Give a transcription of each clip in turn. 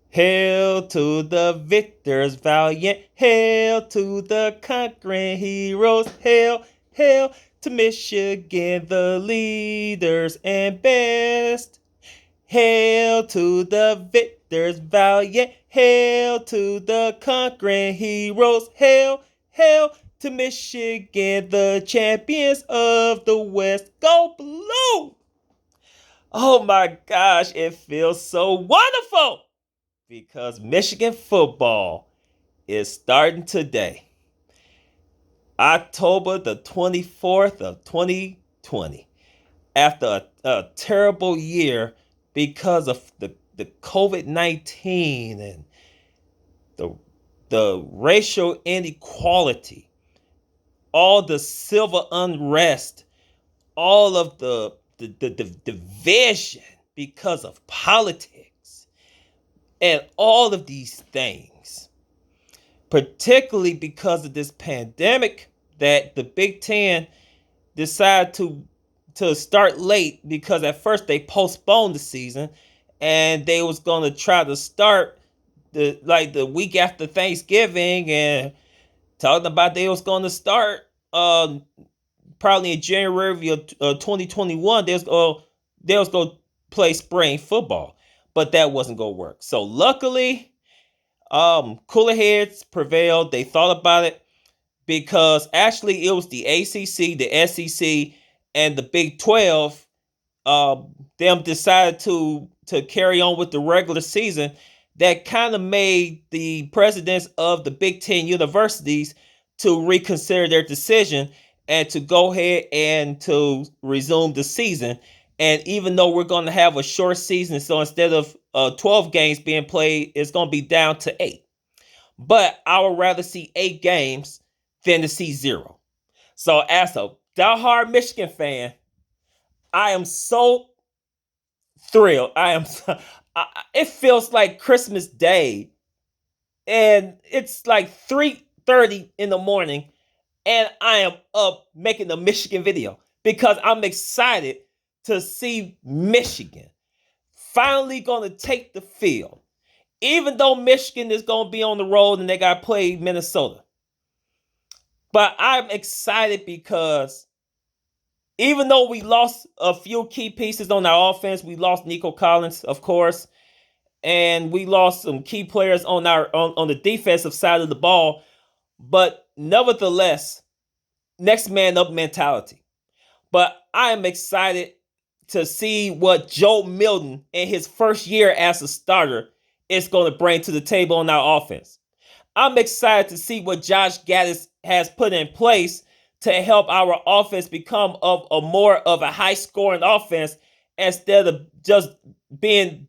Hail to the victors valiant, hail to the conquering heroes, hail, hail to Michigan, the leaders and best. Hail to the victors valiant, hail to the conquering heroes, hail, hail to Michigan, the champions of the West. Go Blue! Oh my gosh, it feels so wonderful because Michigan football is starting today, October the 24th of 2020. After a terrible year because of the COVID-19 and the, the racial inequality, all the civil unrest, all of the division because of politics, and all of these things, particularly because of this pandemic that the Big Ten decided to start late because at first they postponed the season and they was going to try to start the week after Thanksgiving and talking about they was going to start probably in January of 2021 they was going to play spring football, but that wasn't going to work. So luckily cooler heads prevailed. They thought about it because actually it was the ACC, the SEC, and the Big 12. Them decided to carry on with the regular season. That kind of made the presidents of the Big Ten universities to reconsider their decision and to go ahead and to resume the season. And even though we're going to have a short season, so instead of 12 games being played, it's going to be down to 8. But I would rather see 8 games than to see 0. So as a diehard Michigan fan, I am so thrilled. It feels like Christmas Day, and it's like 3:30 in the morning, and I am up making a Michigan video because I'm excited to see Michigan finally going to take the field. Even though Michigan is going to be on the road and they got to play Minnesota. But I'm excited because even though we lost a few key pieces on our offense, we lost Nico Collins, of course, and we lost some key players on the defensive side of the ball. But nevertheless, next man up mentality. But I am excited to see what Joe Milton in his first year as a starter is going to bring to the table on our offense. I'm excited to see what Josh Gattis has put in place to help our offense become of a more of a high scoring offense instead of just being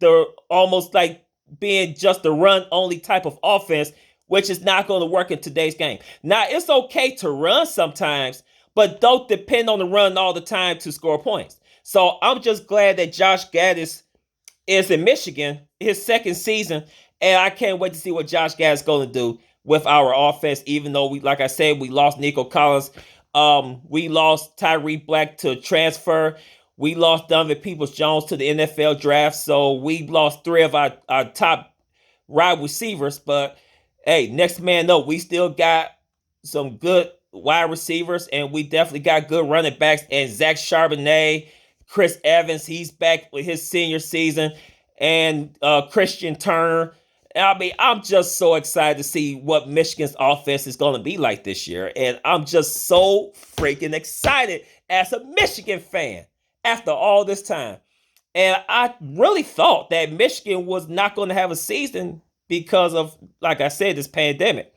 almost like being just the run only type of offense, which is not going to work in today's game. Now, it's okay to run sometimes, but don't depend on the run all the time to score points. So I'm just glad that Josh Gattis is in Michigan, his second season, and I can't wait to see what Josh Gattis is going to do with our offense, even though like I said, we lost Nico Collins. We lost Tyree Black to transfer. We lost Donovan Peoples-Jones to the NFL draft. So we lost 3 of our top wide receivers. But hey, next man up, we still got some good wide receivers, and we definitely got good running backs. And Zach Charbonnet, Chris Evans, he's back with his senior season, and Christian Turner. I mean, I'm just so excited to see what Michigan's offense is going to be like this year. And I'm just so freaking excited as a Michigan fan after all this time. And I really thought that Michigan was not going to have a season because of, like I said, this pandemic.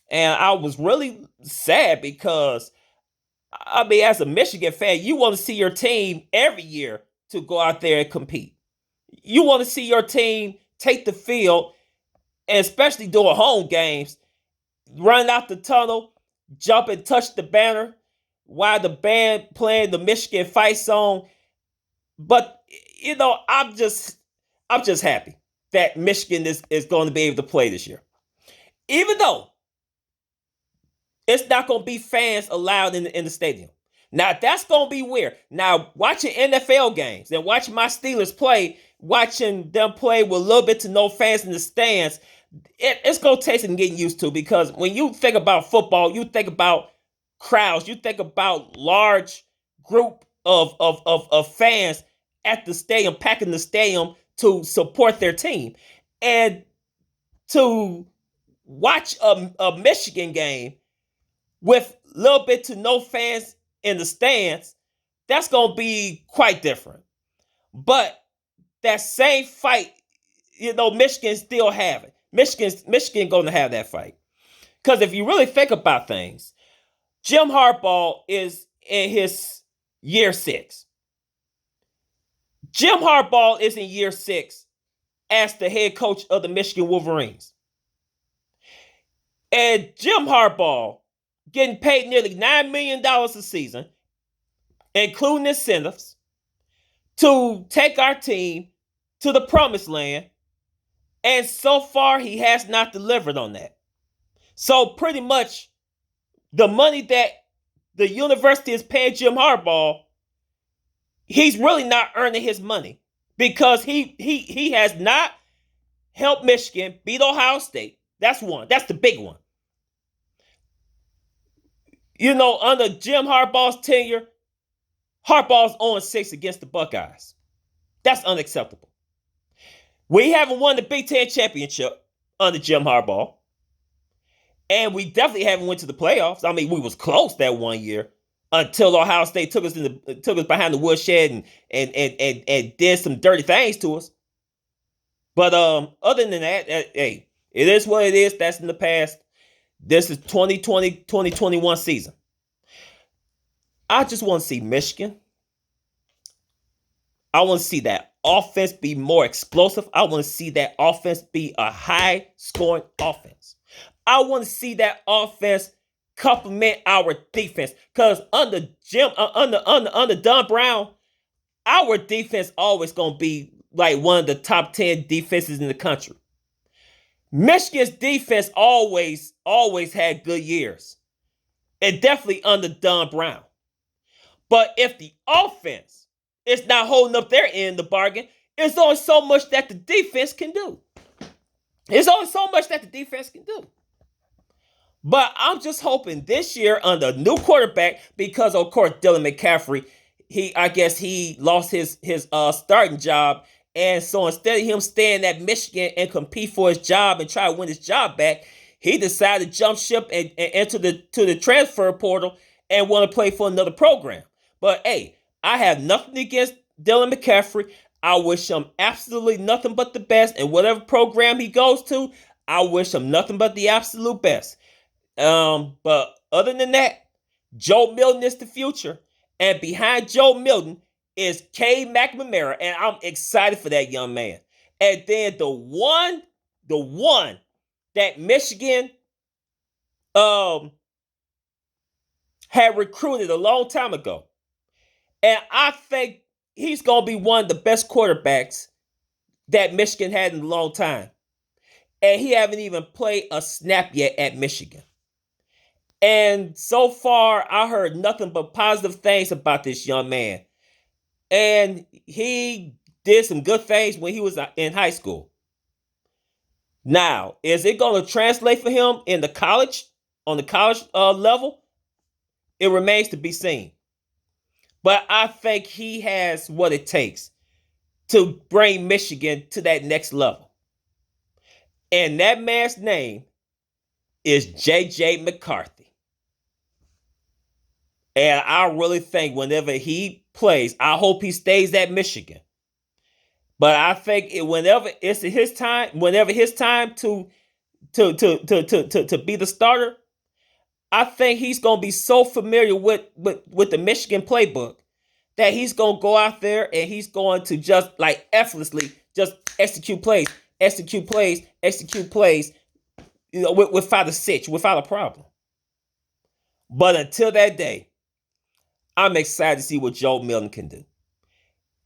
And I was really sad because, I mean, as a Michigan fan, you want to see your team every year to go out there and compete. You want to see your team take the field, and especially during home games, run out the tunnel, jump and touch the banner while the band playing the Michigan fight song. But you know, I'm just happy that Michigan is going to be able to play this year, even though it's not going to be fans allowed in the stadium. Now, that's going to be weird. Now, watching NFL games and watching my Steelers play, watching them play with a little bit to no fans in the stands, it's going to take some getting used to, because when you think about football, you think about crowds, you think about large group of fans at the stadium, packing the stadium to support their team. And to watch a Michigan game with a little bit to no fans in the stands, that's going to be quite different. But that same fight, Michigan still have it. Michigan going to have that fight. Because if you really think about things, Jim Harbaugh is in his year 6. Jim Harbaugh is in year 6 as the head coach of the Michigan Wolverines. And Jim Harbaugh getting paid nearly $9 million a season, including incentives, to take our team to the promised land. And so far, he has not delivered on that. So pretty much the money that the university is paying Jim Harbaugh, he's really not earning his money, because he has not helped Michigan beat Ohio State. That's one. That's the big one. Under Jim Harbaugh's tenure, Harbaugh's 0-6 against the Buckeyes. That's unacceptable. We haven't won the Big Ten championship under Jim Harbaugh. And we definitely haven't went to the playoffs. I mean, we was close that one year until Ohio State took us behind the woodshed and did some dirty things to us. But other than that, hey, it is what it is. That's in the past. This is 2020, 2021 season. I just want to see Michigan. I want to see that offense be more explosive. I want to see that offense be a high-scoring offense. I want to see that offense complement our defense. Because under Don Brown, our defense always gonna be like one of the top 10 defenses in the country. Michigan's defense always had good years, and definitely under Don Brown. But if the offense is not holding up their end of the bargain, it's only so much that the defense can do. But I'm just hoping this year under a new quarterback, because of course Dylan McCaffrey, he lost his starting job, and so instead of him staying at Michigan and compete for his job and try to win his job back, he decided to jump ship and enter the transfer portal and want to play for another program. But hey, I have nothing against Dylan McCaffrey. I wish him absolutely nothing but the best, and whatever program he goes to, I wish him nothing but the absolute best. But other than that, Joe Milton is the future, and behind Joe Milton is Cade McNamara, and I'm excited for that young man. And then the one that Michigan had recruited a long time ago, and I think he's gonna be one of the best quarterbacks that Michigan had in a long time, and he haven't even played a snap yet at Michigan. And so far, I heard nothing but positive things about this young man. And he did some good things when he was in high school. Now, is it going to translate for him in the college, on the college level? It remains to be seen. But I think he has what it takes to bring Michigan to that next level. And that man's name is J.J. McCarthy. And I really think whenever he plays, I hope he stays at Michigan. But I think whenever his time to be the starter, I think he's gonna be so familiar with the Michigan playbook that he's gonna go out there and he's going to just like effortlessly just execute plays, without a sitch, without a problem. But until that day, I'm excited to see what Joe Milton can do.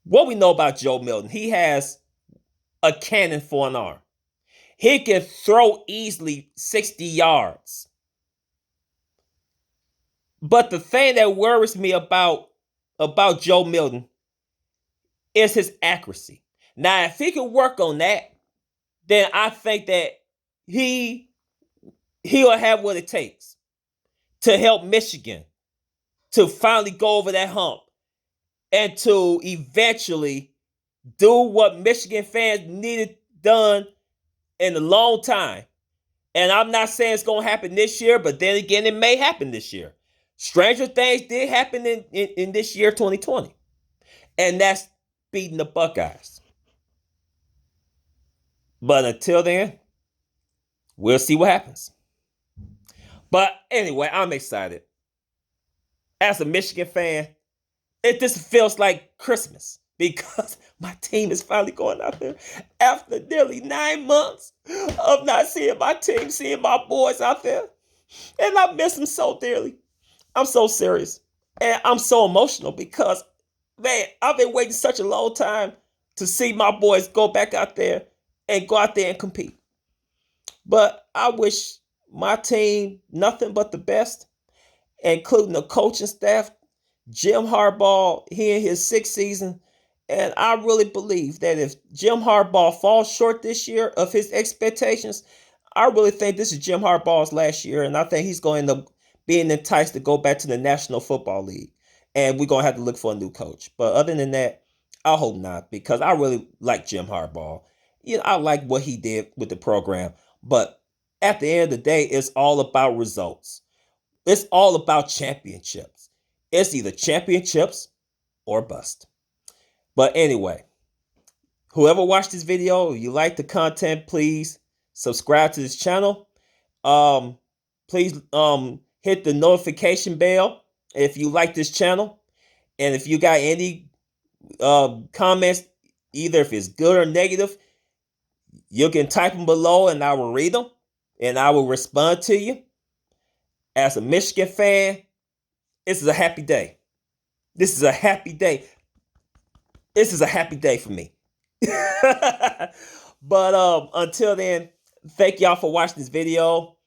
What we know about Joe Milton, he has a cannon for an arm. He can throw easily 60 yards. But the thing that worries me about Joe Milton is his accuracy. Now, if he can work on that, then I think that he'll have what it takes to help Michigan to finally go over that hump and to eventually do what Michigan fans needed done in a long time. And I'm not saying it's going to happen this year, but then again, it may happen this year. Stranger things did happen in this year, 2020. And that's beating the Buckeyes. But until then, we'll see what happens. But anyway, I'm excited. As a Michigan fan, it just feels like Christmas because my team is finally going out there after nearly 9 months of not seeing my team, seeing my boys out there. And I miss them so dearly. I'm so serious. And I'm so emotional because, man, I've been waiting such a long time to see my boys go back out there and go out there and compete. But I wish my team nothing but the best, including the coaching staff, Jim Harbaugh, he in his 6th season. And I really believe that if Jim Harbaugh falls short this year of his expectations, I really think this is Jim Harbaugh's last year. And I think he's going to end up being enticed to go back to the National Football League. And we're going to have to look for a new coach. But other than that, I hope not, because I really like Jim Harbaugh. I like what he did with the program. But at the end of the day, it's all about results. It's all about championships. It's either championships or bust. But anyway, whoever watched this video, if you like the content, please subscribe to this channel. Please hit the notification bell if you like this channel. And if you got any comments, either if it's good or negative, you can type them below and I will read them and I will respond to you. As a Michigan fan, this is a happy day. This is a happy day. This is a happy day for me. But until then, thank y'all for watching this video.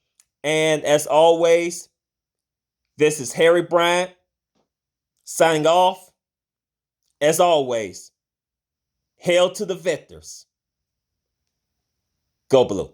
And as always, this is Harry Bryant signing off. As always, hail to the victors. Go Blue.